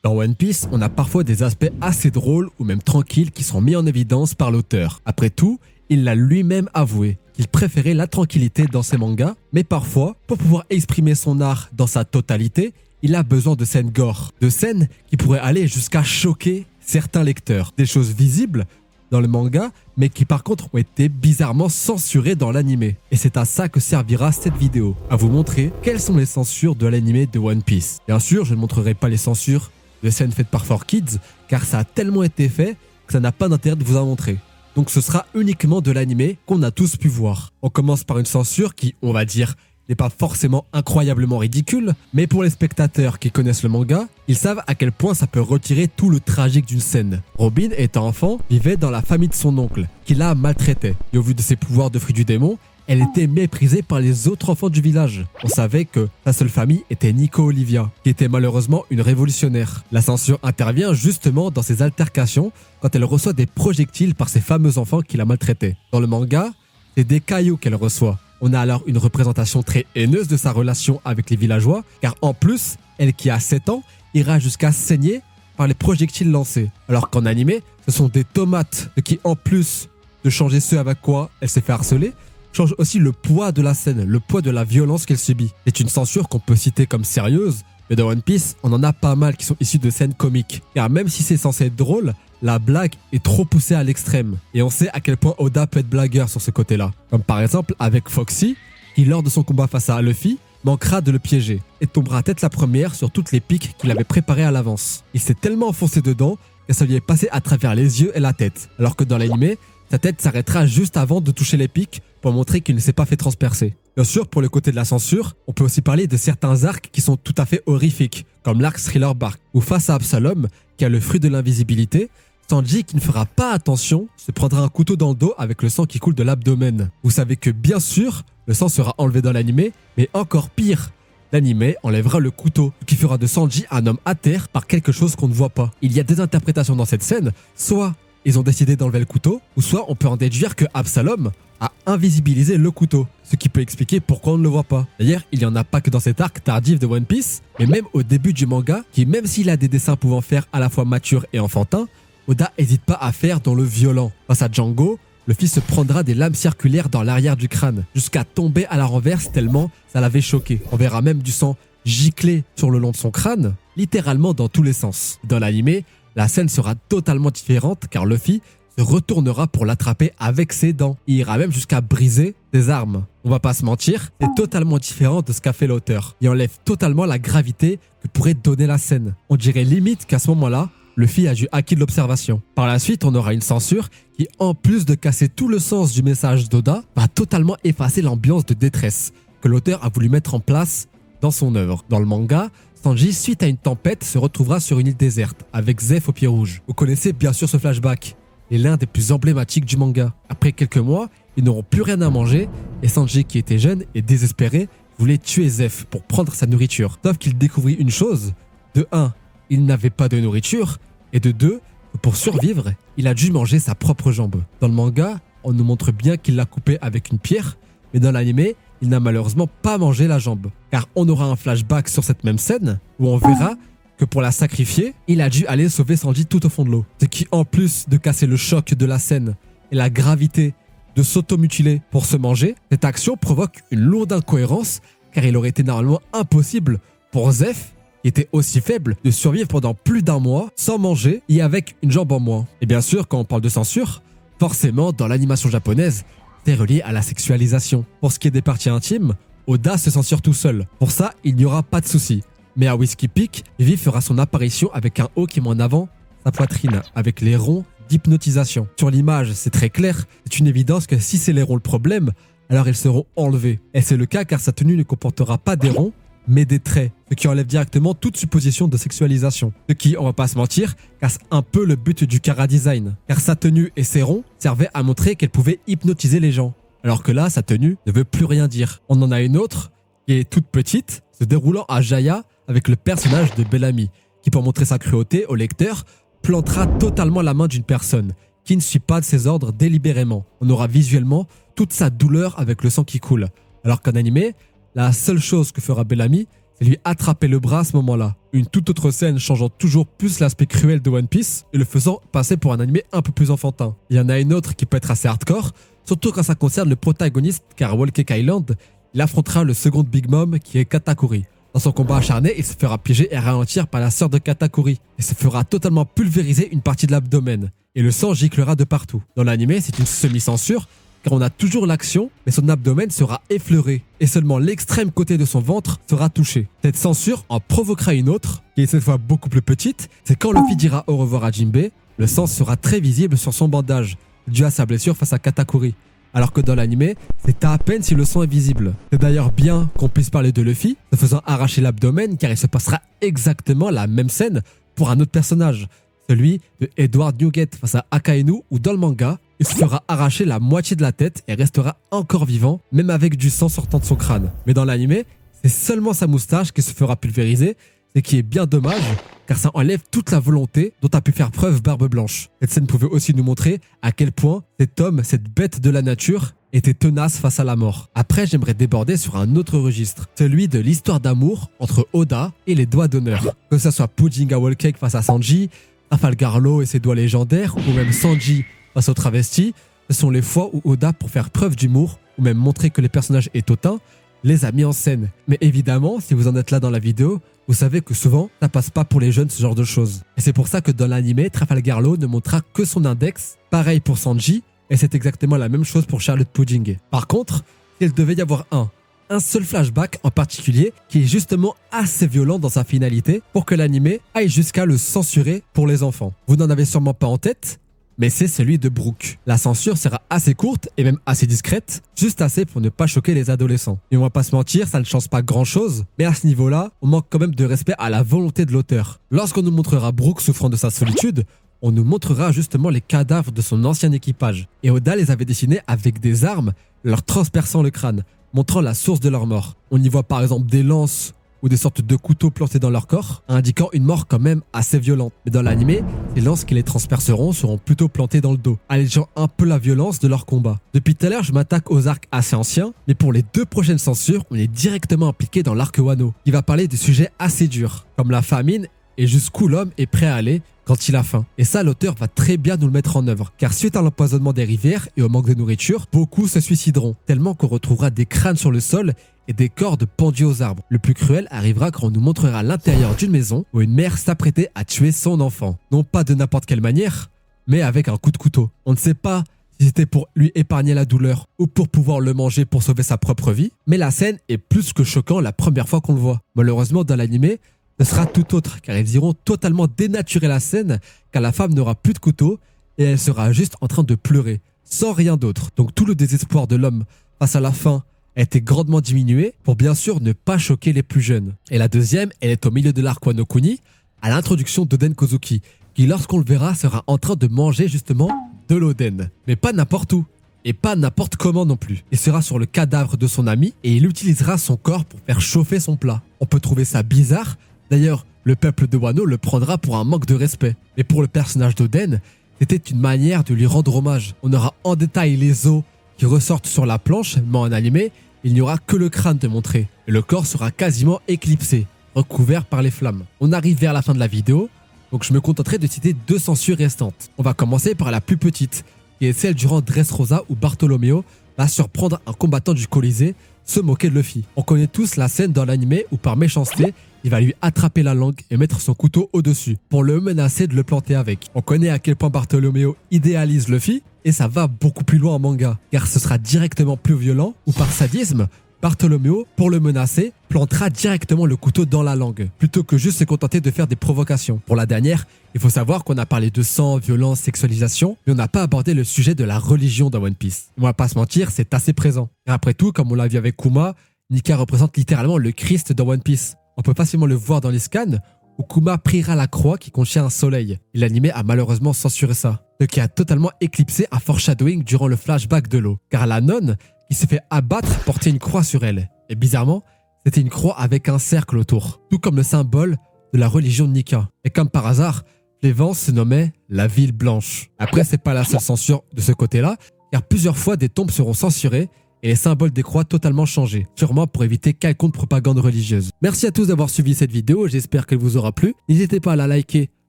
Dans One Piece, on a parfois des aspects assez drôles ou même tranquilles qui sont mis en évidence par l'auteur. Après tout, il l'a lui-même avoué qu'il préférait la tranquillité dans ses mangas, mais parfois, pour pouvoir exprimer son art dans sa totalité, il a besoin de scènes gore, de scènes qui pourraient aller jusqu'à choquer certains lecteurs. Des choses visibles dans le manga, mais qui par contre ont été bizarrement censurées dans l'animé. Et c'est à ça que servira cette vidéo, à vous montrer quelles sont les censures de l'animé de One Piece. Bien sûr, je ne montrerai pas les censures de scènes faites par 4Kids, car ça a tellement été fait que ça n'a pas d'intérêt de vous en montrer. Donc ce sera uniquement de l'animé qu'on a tous pu voir. On commence par une censure qui, on va dire, n'est pas forcément incroyablement ridicule, mais pour les spectateurs qui connaissent le manga, ils savent à quel point ça peut retirer tout le tragique d'une scène. Robin, étant enfant, vivait dans la famille de son oncle, qui la maltraitait. Et au vu de ses pouvoirs de fruit du démon, elle était méprisée par les autres enfants du village. On savait que sa seule famille était Nico Olivia, qui était malheureusement une révolutionnaire. La censure intervient justement dans ces altercations quand elle reçoit des projectiles par ses fameux enfants qui la maltraitaient. Dans le manga, c'est des cailloux qu'elle reçoit. On a alors une représentation très haineuse de sa relation avec les villageois, car en plus, elle qui a 7 ans, ira jusqu'à saigner par les projectiles lancés. Alors qu'en animé, ce sont des tomates, ce qui en plus de changer ce avec quoi elle s'est fait harceler, change aussi le poids de la scène, le poids de la violence qu'elle subit. C'est une censure qu'on peut citer comme sérieuse, mais dans One Piece, on en a pas mal qui sont issus de scènes comiques. Car même si c'est censé être drôle, la blague est trop poussée à l'extrême. Et on sait à quel point Oda peut être blagueur sur ce côté-là. Comme par exemple avec Foxy, qui lors de son combat face à Luffy, manquera de le piéger et tombera tête la première sur toutes les piques qu'il avait préparées à l'avance. Il s'est tellement enfoncé dedans que ça lui est passé à travers les yeux et la tête. Alors que dans l'animé, sa tête s'arrêtera juste avant de toucher les pics pour montrer qu'il ne s'est pas fait transpercer. Bien sûr, pour le côté de la censure, on peut aussi parler de certains arcs qui sont tout à fait horrifiques, comme l'arc Thriller Bark, où face à Absalom, qui a le fruit de l'invisibilité, Sanji, qui ne fera pas attention, se prendra un couteau dans le dos avec le sang qui coule de l'abdomen. Vous savez que bien sûr, le sang sera enlevé dans l'animé, mais encore pire, l'animé enlèvera le couteau, ce qui fera de Sanji un homme à terre par quelque chose qu'on ne voit pas. Il y a des interprétations dans cette scène, soit ils ont décidé d'enlever le couteau, ou soit on peut en déduire que Absalom a invisibilisé le couteau, ce qui peut expliquer pourquoi on ne le voit pas. D'ailleurs, il n'y en a pas que dans cet arc tardif de One Piece, mais même au début du manga, qui même s'il a des dessins pouvant faire à la fois mature et enfantin, Oda n'hésite pas à faire dans le violent. Face à Django, le fils se prendra des lames circulaires dans l'arrière du crâne, jusqu'à tomber à la renverse tellement ça l'avait choqué. On verra même du sang gicler sur le long de son crâne, littéralement dans tous les sens. Dans l'animé, la scène sera totalement différente car Luffy se retournera pour l'attraper avec ses dents. Il ira même jusqu'à briser des armes. On va pas se mentir, c'est totalement différent de ce qu'a fait l'auteur. Il enlève totalement la gravité que pourrait donner la scène. On dirait limite qu'à ce moment-là, Luffy a dû acquis de l'observation. Par la suite, on aura une censure qui, en plus de casser tout le sens du message d'Oda, va totalement effacer l'ambiance de détresse que l'auteur a voulu mettre en place dans son œuvre. Dans le manga, Sanji, suite à une tempête, se retrouvera sur une île déserte avec Zeff au pied rouge. Vous connaissez bien sûr ce flashback, et l'un des plus emblématiques du manga. Après quelques mois, ils n'auront plus rien à manger, et Sanji, qui était jeune et désespéré, voulait tuer Zeff pour prendre sa nourriture. Sauf qu'il découvrit une chose, de 1, il n'avait pas de nourriture, et de 2, pour survivre, il a dû manger sa propre jambe. Dans le manga, on nous montre bien qu'il l'a coupée avec une pierre, mais dans l'animé, il n'a malheureusement pas mangé la jambe. Car on aura un flashback sur cette même scène, où on verra que pour la sacrifier, il a dû aller sauver Sanji tout au fond de l'eau. Ce qui, en plus de casser le choc de la scène et la gravité de s'automutiler pour se manger, cette action provoque une lourde incohérence, car il aurait été normalement impossible pour Zeff, qui était aussi faible, de survivre pendant plus d'un mois sans manger et avec une jambe en moins. Et bien sûr, quand on parle de censure, forcément, dans l'animation japonaise, c'est relié à la sexualisation. Pour ce qui est des parties intimes, Oda se censure tout seul. Pour ça, il n'y aura pas de souci. Mais à Whiskey Peak, Vivi fera son apparition avec un haut qui met en avant sa poitrine, avec les ronds d'hypnotisation. Sur l'image, c'est très clair, c'est une évidence que si c'est les ronds le problème, alors ils seront enlevés. Et c'est le cas car sa tenue ne comportera pas des ronds, mais des traits, ce qui enlève directement toute supposition de sexualisation. Ce qui, on va pas se mentir, casse un peu le but du Kara Design, car sa tenue et ses ronds servaient à montrer qu'elle pouvait hypnotiser les gens. Alors que là, sa tenue ne veut plus rien dire. On en a une autre, qui est toute petite, se déroulant à Jaya avec le personnage de Bellamy, qui pour montrer sa cruauté au lecteur, plantera totalement la main d'une personne, qui ne suit pas de ses ordres délibérément. On aura visuellement toute sa douleur avec le sang qui coule. Alors qu'en animé, la seule chose que fera Bellamy, c'est lui attraper le bras à ce moment-là. une toute autre scène changeant toujours plus l'aspect cruel de One Piece et le faisant passer pour un animé un peu plus enfantin. Il y en a une autre qui peut être assez hardcore, surtout quand ça concerne le protagoniste, car à Whole Cake Island, il affrontera le second Big Mom qui est Katakuri. Dans son combat acharné, il se fera piéger et ralentir par la sœur de Katakuri et se fera totalement pulvériser une partie de l'abdomen et le sang giclera de partout. Dans l'anime, c'est une semi-censure car on a toujours l'action, mais son abdomen sera effleuré et seulement l'extrême côté de son ventre sera touché. Cette censure en provoquera une autre, qui est cette fois beaucoup plus petite, c'est quand Luffy dira au revoir à Jinbei, le sang sera très visible sur son bandage, dû à sa blessure face à Katakuri. Alors que dans l'anime, c'est à peine si le sang est visible. C'est d'ailleurs bien qu'on puisse parler de Luffy, se faisant arracher l'abdomen, car il se passera exactement la même scène pour un autre personnage, celui de Edward Newgate face à Akainu, où dans le manga, il se fera arracher la moitié de la tête et restera encore vivant, même avec du sang sortant de son crâne. Mais dans l'anime, c'est seulement sa moustache qui se fera pulvériser, ce qui est bien dommage, car ça enlève toute la volonté dont a pu faire preuve Barbe Blanche. Cette scène pouvait aussi nous montrer à quel point cet homme, cette bête de la nature, était tenace face à la mort. Après, j'aimerais déborder sur un autre registre, celui de l'histoire d'amour entre Oda et les doigts d'honneur. Que ce soit Pudding à Whole Cake face à Sanji, Trafalgar Law et ses doigts légendaires, ou même Sanji face aux travestis, ce sont les fois où Oda, pour faire preuve d'humour, ou même montrer que les personnages est hautain, les a mis en scène. Mais évidemment, si vous en êtes là dans la vidéo, vous savez que souvent, ça passe pas pour les jeunes ce genre de choses. Et c'est pour ça que dans l'anime, Trafalgar Law ne montrera que son index, pareil pour Sanji, et c'est exactement la même chose pour Charlotte Pudding. Par contre, il devait y avoir un seul flashback en particulier qui est justement assez violent dans sa finalité pour que l'anime aille jusqu'à le censurer pour les enfants. Vous n'en avez sûrement pas en tête, mais c'est celui de Brook. La censure sera assez courte et même assez discrète, juste assez pour ne pas choquer les adolescents. Et on va pas se mentir, ça ne change pas grand chose, mais à ce niveau-là, on manque quand même de respect à la volonté de l'auteur. Lorsqu'on nous montrera Brook souffrant de sa solitude, on nous montrera justement les cadavres de son ancien équipage. Et Oda les avait dessinés avec des armes, leur transperçant le crâne, montrant la source de leur mort. On y voit par exemple des lances ou des sortes de couteaux plantés dans leur corps, indiquant une mort quand même assez violente. Mais dans l'anime, les lances qui les transperceront seront plutôt plantées dans le dos, allégeant un peu la violence de leur combat. Depuis tout à l'heure, je m'attaque aux arcs assez anciens, mais pour les deux prochaines censures, on est directement impliqué dans l'arc Wano, qui va parler de sujets assez durs, comme la famine et jusqu'où l'homme est prêt à aller quand il a faim. Et ça, l'auteur va très bien nous le mettre en œuvre, car suite à l'empoisonnement des rivières et au manque de nourriture, beaucoup se suicideront, tellement qu'on retrouvera des crânes sur le sol et des cordes pendues aux arbres. Le plus cruel arrivera quand on nous montrera l'intérieur d'une maison où une mère s'apprêtait à tuer son enfant. Non pas de n'importe quelle manière, mais avec un coup de couteau. On ne sait pas si c'était pour lui épargner la douleur ou pour pouvoir le manger pour sauver sa propre vie, mais la scène est plus que choquante la première fois qu'on le voit. Malheureusement, dans l'anime, ce sera tout autre, car ils iront totalement dénaturer la scène, car la femme n'aura plus de couteau et elle sera juste en train de pleurer, sans rien d'autre. Donc tout le désespoir de l'homme face à la faim a été grandement diminué pour bien sûr ne pas choquer les plus jeunes. Et la deuxième, elle est au milieu de l'arc Wano Kuni, à l'introduction d'Oden Kozuki, qui lorsqu'on le verra sera en train de manger justement de l'Oden. Mais pas n'importe où, et pas n'importe comment non plus. Il sera sur le cadavre de son ami et il utilisera son corps pour faire chauffer son plat. On peut trouver ça bizarre, d'ailleurs le peuple de Wano le prendra pour un manque de respect. Mais pour le personnage d'Oden, c'était une manière de lui rendre hommage. On aura en détail les os qui ressortent sur la planche, mais en animé, il n'y aura que le crâne de montrer. Et le corps sera quasiment éclipsé, recouvert par les flammes. On arrive vers la fin de la vidéo, donc je me contenterai de citer deux censures restantes. On va commencer par la plus petite, qui est celle durant Dressrosa où Bartolomeo va surprendre un combattant du Colisée, se moquer de Luffy. On connaît tous la scène dans l'anime où par méchanceté, il va lui attraper la langue et mettre son couteau au-dessus pour le menacer de le planter avec. On connaît à quel point Bartolomeo idéalise Luffy et ça va beaucoup plus loin en manga car ce sera directement plus violent où par sadisme, Bartolomeo, pour le menacer, plantera directement le couteau dans la langue plutôt que juste se contenter de faire des provocations. Pour la dernière, il faut savoir qu'on a parlé de sang, violence, sexualisation, mais on n'a pas abordé le sujet de la religion dans One Piece. On va pas se mentir, c'est assez présent. Et après tout, comme on l'a vu avec Kuma, Nika représente littéralement le Christ dans One Piece. On peut facilement le voir dans les scans où Kuma priera la croix qui contient un soleil. Et l'anime a malheureusement censuré ça, ce qui a totalement éclipsé un foreshadowing durant le flashback de l'eau. Car la nonne qui s'est fait abattre portait une croix sur elle. Et bizarrement, c'était une croix avec un cercle autour, tout comme le symbole de la religion de Nika. Et comme par hasard, Flévance se nommait la ville blanche. Après, c'est pas la seule censure de ce côté-là, car plusieurs fois des tombes seront censurées et les symboles des croix totalement changés, sûrement pour éviter quelconque propagande religieuse. Merci à tous d'avoir suivi cette vidéo, j'espère qu'elle vous aura plu. N'hésitez pas à la liker,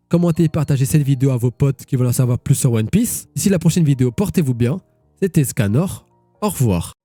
commenter et partager cette vidéo à vos potes qui veulent en savoir plus sur One Piece. D'ici la prochaine vidéo, portez-vous bien. C'était Scanor, au revoir.